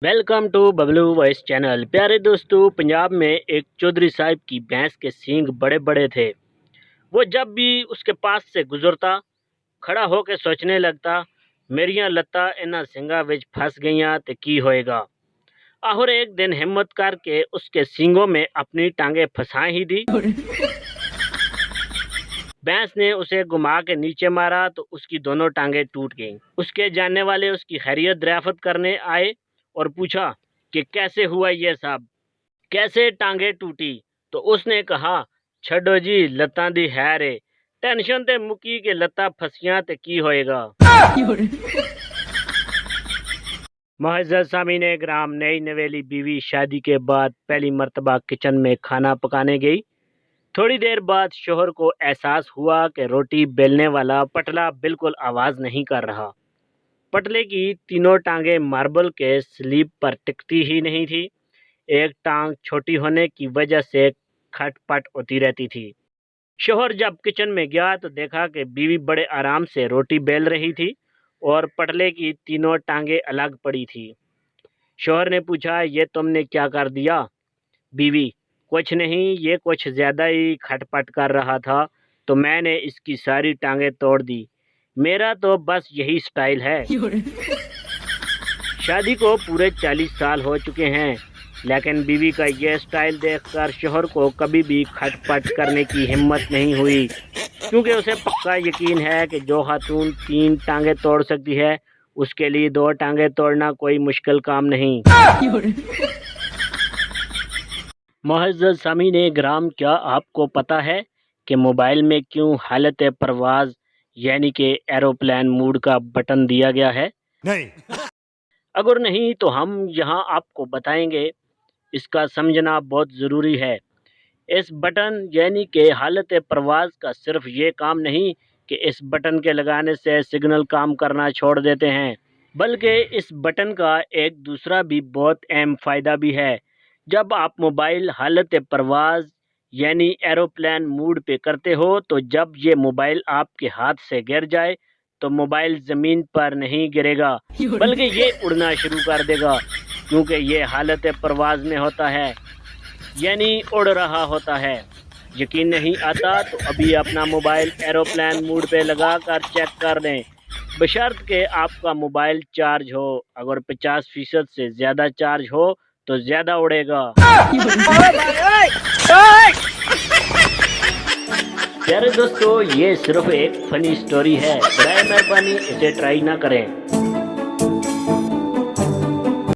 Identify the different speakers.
Speaker 1: Welcome to Bablu voice channel. प्यारे दोस्तों, पंजाब में एक चौधरी साहब की भैंस के सींग बड़े बड़े थे। वो जब भी उसके पास से गुजरता खड़ा होकर सोचने लगता, मेरियां लत्तां इन्हां सिंगां विच फस गईयां ते की होएगा। आखिर एक दिन हिम्मत करके उसके सींगों में अपनी टांगे फंसा ही दी। भैंस ने उसे घुमा के नीचे मारा तो उसकी दोनों टांगे टूट गईं। उसके जानने वाले उसकी खैरियत दरियाफ्त करने आए और पूछा कि कैसे हुआ ये सब, कैसे टांगे टूटी। तो उसने कहा, छड्डो जी, लत्तां दी है रे, टेंशन ते मुकी के लत्तां फसियां ते की होएगा। मुअज़्ज़ज़ सामीन ग्राम, नई नवेली बीवी शादी के बाद पहली मर्तबा किचन में खाना पकाने गई। थोड़ी देर बाद शोहर को एहसास हुआ कि रोटी बेलने वाला पटला बिल्कुल आवाज़ नहीं कर रहा। पटले की तीनों टांगे मार्बल के स्लीब पर टिकती ही नहीं थी। एक टांग छोटी होने की वजह से खटपट होती रहती थी। शोहर जब किचन में गया तो देखा कि बीवी बड़े आराम से रोटी बेल रही थी और पटले की तीनों टांगे अलग पड़ी थी। शोहर ने पूछा, ये तुमने क्या कर दिया? बीवी, कुछ नहीं, ये कुछ ज़्यादा ही खटपट कर रहा था तो मैंने इसकी सारी टांगे तोड़ दी। मेरा तो बस यही स्टाइल है। शादी को पूरे 40 साल हो चुके हैं, लेकिन बीवी का यह स्टाइल देखकर शोहर को कभी भी खटपट करने की हिम्मत नहीं हुई, क्योंकि उसे पक्का यकीन है कि जो खातून 3 टांगे तोड़ सकती है उसके लिए 2 टांगे तोड़ना कोई मुश्किल काम नहीं। मुअज़्ज़ज़ सामीन ग्राम, क्या आपको पता है कि मोबाइल में क्यों हालत परवाज़ यानी कि एरोप्लेन मोड का बटन दिया गया है?
Speaker 2: नहीं।
Speaker 1: अगर नहीं तो हम यहाँ आपको बताएंगे। इसका समझना बहुत ज़रूरी है। इस बटन यानी कि हालत परवाज़ का सिर्फ ये काम नहीं कि इस बटन के लगाने से सिग्नल काम करना छोड़ देते हैं, बल्कि इस बटन का एक दूसरा भी बहुत अहम फ़ायदा भी है। जब आप मोबाइल हालत परवाज़ यानी एरोप्लेन मोड पे करते हो तो जब ये मोबाइल आपके हाथ से गिर जाए तो मोबाइल ज़मीन पर नहीं गिरेगा, बल्कि ये उड़ना शुरू कर देगा, क्योंकि ये हालत परवाज़ में होता है, यानी उड़ रहा होता है। यकीन नहीं आता तो अभी अपना मोबाइल एरोप्लेन मोड पे लगा कर चेक कर लें, बशर्त के आपका मोबाइल चार्ज हो। अगर 50% से ज़्यादा चार्ज हो तो ज़्यादा उड़ेगा। प्यारे दोस्तों, ये सिर्फ एक फनी स्टोरी है, बराए मेहरबानी इसे ट्राई ना करें।